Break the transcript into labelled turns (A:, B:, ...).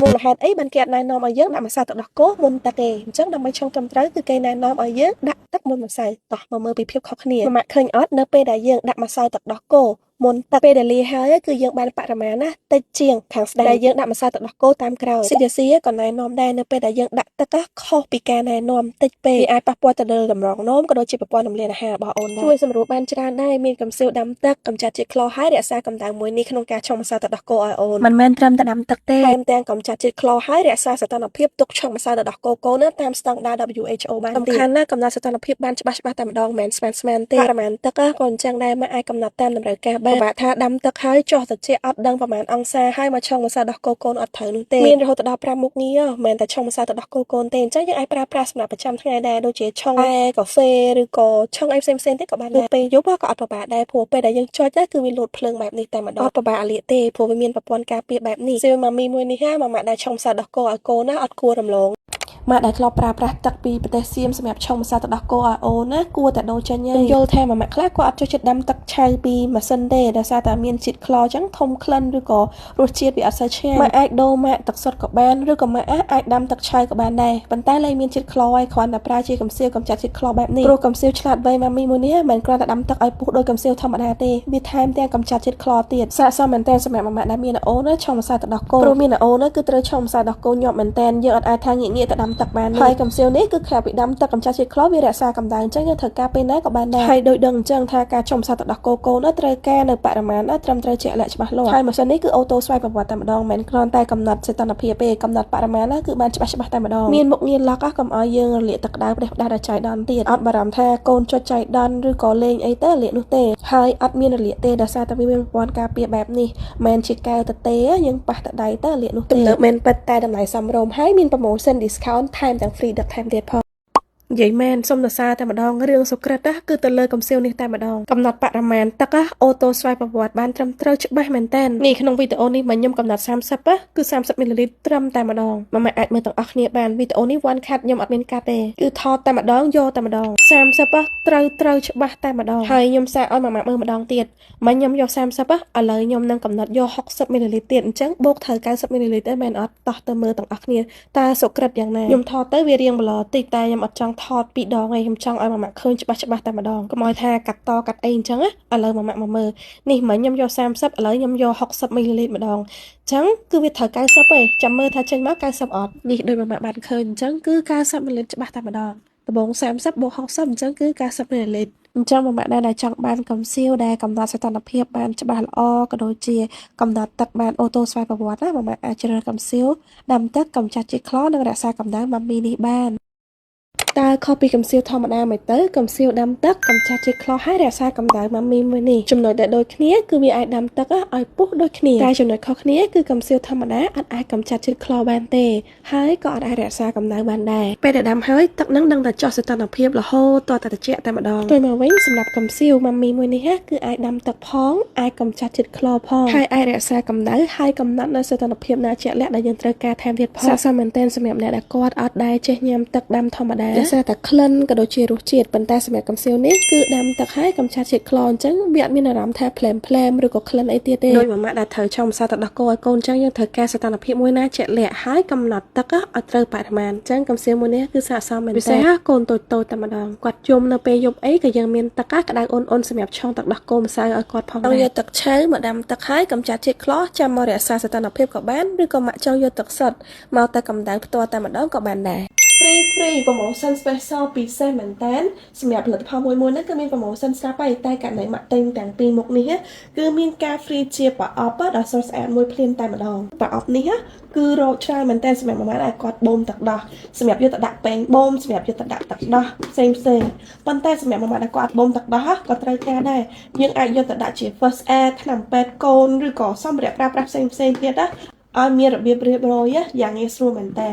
A: មូលហេតុអីបានគេអត់ណែនាំឲ្យយើងដាក់ម្សៅទឹកដោះគោមុនទឹកទេអញ្ចឹងដើម្បីឆុងត្រឹមត្រូវគឺគេណែនាំឲ្យយើងដាក់ទឹកមុនម្សៅតោះមកមើលពីភាពខុសគ្នាម៉ាក់ឃើញអត់នៅពេលដែលយើងដាក់ម្សៅទឹកដោះគោមុនទឹកពេលដែលលាហើយគឺយើងបានបរិមាណណាតិចជាងខាងស្ដាំដែលយើងដាក់ម្សៅទឹកដោះគោតាមក្រោយ CDC ក៏ណែនាំដែរនៅពេលដែលយើងដាក់ទឹកខុសពីការណែនាំតិចពេកវាអាចប៉ះពាល់ទៅលើតម្រងនោមក៏ដូចជាប្រព័ន្ធរំលាយអាហាររបស់អូនដែរជួយសម្រួលបានច្រើនដែរមានកំសៀវដាំទឹកកម្ចាត់ជាតិក្លហើយរក្សាកម្ដៅមួយនេះក្នុងការឆុងម្សៅទឹកដោះគោឲ្យអូនមិនមែនត្រឹមតែដាំទឹកទេថែមទាំងកម្ចាត់ជាតិក្លហើយរក្សាសីតុណ្ហភាពទុកឆុងម្សៅទឹកដោះគោណាតាមស្តង់ដារ WHO បានសំខាន់ណាស់កំណត់សីតុណ្ហភាពបានច្បាស់ៗតែម្ដងមិនមែនស្មានទេបរិមាណទឹកក៏អញ្ចឹងដែរមិនអាចកំណត់តាមតម្រូវការបានបើថាដាំទឹកហើយចុះត្រជាក់អត់ដឹងប្រមាណអង្សាហើយមកឆុងម្សៅទឹកដោះគោអត់ត្រូវនោះទេមានរហូតដល់5មុខងារមិនមែនតែឆុងម្សៅទឹកដោះគោទេអញ្ចឹងយើងអាចប្រើប្រាស់សម្រាប់ប្រចាំថ្ងៃដែរដូចជាឆុងកាហ្វេឬក៏ឆុងអីផ្សេងៗទៀតក៏បានដែរពេលយប់ក៏អត់ប្របាដែរព្រោះពេលដែលយើងចុចគឺវាលោតភ្លើងបែបនេះតែម្ដងអត់ប្របាលាកទេព្រោះវាមានប្រព័ន្ធការពារបែបនេះសៀវម៉ាមីមួយនេះម៉ាម៉ាដែលឆុងម្សៅទឹកដោះគោឲ្យកូនណាអត់គួររំលងម៉ាក់ដែលធ្លាប់ប្រើប្រាស់ទឹកពីប្រទេសសៀមសម្រាប់ឆុងម្សៅទឹកដោះគោឲ្យអូនណាគួរតែដូរចេញហើយយល់ថាម៉ាម៉ាក់ខ្លះគាត់អត់ចូលចិត្តដាំទឹកឆៅពីម៉ាស៊ីនទេដោយសារតែមានជាតិខ្លោអញ្ចឹងធំក្លិនឬក៏រសជាតិវាអត់សូវឆ្ងាញ់ម៉ាក់អាចដូរម៉ាក់ទឹកសុទ្ធក៏បានឬក៏ម៉ាក់អាចដាំទឹកឆៅក៏បានដែរប៉ុន្តែលែងមានជាតិខ្លោហើយគ្រាន់តែប្រើជាកំសៀវកម្ចាត់ជាតិខ្លោបែបនេះព្រោះកំសៀវឆ្លាតវៃម៉ាមីមួយនេះមិនគ្រាន់តែដាំទឹកឲ្យពុះដោយកំសៀវធម្មតាទេវាថែមទាំងកម្ចាត់ជាតិខ្លោទៀតស័ក្តិសមមែនតើសម្រាប់ម៉ាម៉ាក់ដែលមានអូនណាឆុងម្សៅទឹកដោះគោព្រោះមានអូនណាគឺត្រូវឆុងម្សៅទឹកដោះគោញាប់មែនតើយើងអត់អាចថាងាកទៅដាំទឹកបានហើយកំសៀវនេះគឺក្រៅពីដាំទឹកកម្ចាត់ជាតិខ្លោវារក្សាកម្ដៅអញ្ចឹងយើងត្រូវការពេលណាក៏បានដែរហើយដូចដឹងអញ្ចឹងថាការឆុងម្សៅទឹកដោះគោណាត្រូវការនៅបរិមាណណាត្រឹមត្រូវជាក់លាក់ច្បាស់លាស់ហើយម៉ាស៊ីននេះគឺអូតូស្វ័យប្រវត្តិតែម្ដងមិនគ្រាន់តែកំណត់សីតុណ្ហភាពទេកំណត់បរិមាណណាគឺបានច្បាស់តែម្ដងមានមុខងារឡុកកុំឲ្យយើងរលាកទឹកក្តៅផ្ដេសផ្ដាស់ដល់ចៃដន្យទៀតអត់បារម្ភថាកូនចុចចៃដន្យឬក៏លេងអីទៅរលាកនោះទេហើយអត់មានរលាកទេដោយសារតែវាមានប្រព័ន្ធការពារបែបនេះមិនជាកែវទៅទេយើងប៉ះទៅដៃទៅរលាកនោះទេទំនើបមែនប៉ិតតែតម្លៃសមរម្យហើយមាន promotion discount ថែមទាំង free ដឹកថែមទៀតផងនិយាយមែនសុំសរសើរតែម្ដងរឿងសុក្រិតគឺទៅលើកំសៀវនេះតែម្ដងកំណត់បរិមាណទឹកអូតូស្វ័យប្រវត្តិបានត្រឹមត្រូវច្បាស់មែនតើនេះក្នុងវីដេអូនេះមកខ្ញុំកំណត់30គឺ30មីលីលីត្រត្រឹមតែម្ដងម៉ាម៉ាអាចមើលទាំងអស់គ្នាបានវីដេអូនេះ one cut ខ្ញុំអត់មានកាត់ទេគឺថតតែម្ដងយកតែម្ដង30ត្រូវច្បាស់តែម្ដងហើយខ្ញុំសាកឲ្យម៉ាម៉ាមើលម្ដងទៀតមកខ្ញុំយក30ឥឡូវខ្ញុំនឹងកំណត់យក60មីលីលីត្រទៀតអញ្ចឹងបូកត្រូវ90មីលីលីត្រដែរមែនអត់តោះទៅមើលទាំងអស់គ្នាតើសុក្រិតយ៉ាងណាខ្ញុំថតទៅវារៀងប្លតិចតែខ្ញុំអត់ចង់ថតពីរដងឯងខ្ញុំចង់ឲ្យម៉ាម៉ាឃើញច្បាស់តែម្ដងកុំឲ្យថាកាត់តកាត់អីអញ្ចឹងឥឡូវម៉ាម៉ាមកមើលនេះមិញខ្ញុំយក30ឥឡូវខ្ញុំយក60មីលីលីត្រម្ដងអញ្ចឹងគឺវាត្រូវ90ឯងចាំមើលថាចេញមក90អត់នេះដូចម៉ាម៉ាបានឃើញអញ្ចឹងគឺ90មីលីលីត្រច្បាស់តែម្ដងដបង30បូក60អញ្ចឹងគឺ90មីលីលីត្រអញ្ចឹងម៉ាម៉ាដែលចង់បានកំសៀវដែលកំណត់សីតុណ្ហភាពបានច្បាស់ល្អក៏ដូចជាកំណត់ទឹកបានអូតូស្វ័យប្រវត្តិណាម៉ាម៉ាអាចជ្រើសកំសៀវដាំទឹកកម្ចាត់ជាតិខ្លោនិងរក្សាកម្ដៅម៉ាមីនេះបានតើខុសពីកំសៀវធម្មតាមិនទៅកំសៀវដាំទឹកកម្ចាត់ជាតិខ្លោហើយរក្សាកម្ដៅម៉ាមីមួយនេះចំណុចដែលដូចគ្នាគឺវាអាចដាំទឹកឲ្យពុះដូចគ្នាតែចំណុចខុសគ្នាគឺកំសៀវធម្មតាអត់អាចកម្ចាត់ជាតិខ្លោបានទេហើយក៏អត់អាចរក្សាកម្ដៅបានដែរពេលដែលដាំហើយទឹកនឹងដឹងតែចុះសីតុណ្ហភាពរហូតតតែត្រជាក់តែម្ដងទៅមកវិញសម្រាប់កំសៀវម៉ាមីមួយនេះគឺអាចដាំទឹកផងអាចកម្ចាត់ជាតិខ្លោផងហើយអាចរក្សាកម្ដៅហើយកំណត់នៅសីតុណ្ហភាពណាជាក់លាក់ដែលយើងត្រូវការថែមទៀតផងស័ក្តិសមមែនទែនសម្រាប់អ្នកដែលគាត់អត់ដែរចេះញ៉ាំទឹកដាំធម្មតាដោយសារតែក្លិនក៏ដូចជារសជាតិប៉ុន្តែសម្រាប់កំសៀវនេះគឺដាំទឹកហើយកម្ចាត់ជាតិខ្លោអញ្ចឹងវាអត់មានអារម្មណ៍ថាផ្លែមឬក៏ក្លិនអីទៀតទេដោយម៉ាម៉ាដែលត្រូវឆុងម្សៅទឹកដោះគោឲ្យកូនអញ្ចឹងយើងត្រូវការសីតុណ្ហភាពមួយណាជាក់លាក់ហើយកំណត់ទឹកឲ្យត្រូវបរិមាណអញ្ចឹងកំសៀវមួយនេះគឺស័ក្តិសមមែនទែនពិសេសកូនតូចតែម្ដងគាត់យំនៅពេលយប់អីក៏យើងមានទឹកក្តៅអ៊ុនសម្រាប់ឆុងទឹកដោះគោម្សៅឲ្យគាត់ផងដែរយកទឹកឆៅមកដាំទឹកហើយកម្ចាត់ជាតិខ្លោចាំមករក្សាសីតុណ្ហភាពក៏បានឬក៏ម៉ាក់ចង់យកទឹកសុទ្ធមកតែកម្ដៅផ្ទាល់តែម្ដងក៏បានដែរfree promotion special ពិសេសមែនតើសម្រាប់ផលិតផលមួយនេះគឺមាន promotion ស្រាប់ហើយតែករណីម៉ាក់ទិញទាំងពីរមុខនេះគឺមានការ free ជាប្រអប់ដល់ស្រស់ស្អាតមួយភ្លាមតែម្ដងប្រអប់នេះគឺរកច្រើនមែនតើសម្រាប់ម៉ាម៉ាដែលគាត់បូមទឹកដោះសម្រាប់យកទៅដាក់ពេងបូមសម្រាប់យកទៅដាក់ទឹកដោះផ្សេងប៉ុន្តែសម្រាប់ម៉ាម៉ាដែលគាត់បូមទឹកដោះក៏ត្រូវការដែរយើងអាចយកទៅដាក់ជា first aid ថ្នាំពេទ្យកូនឬក៏សម្ភារៈប្រើប្រាស់ផ្សេងទៀតឲ្យមានរបៀបរៀបរយយ៉ាងងាយស្រួលមែនតើ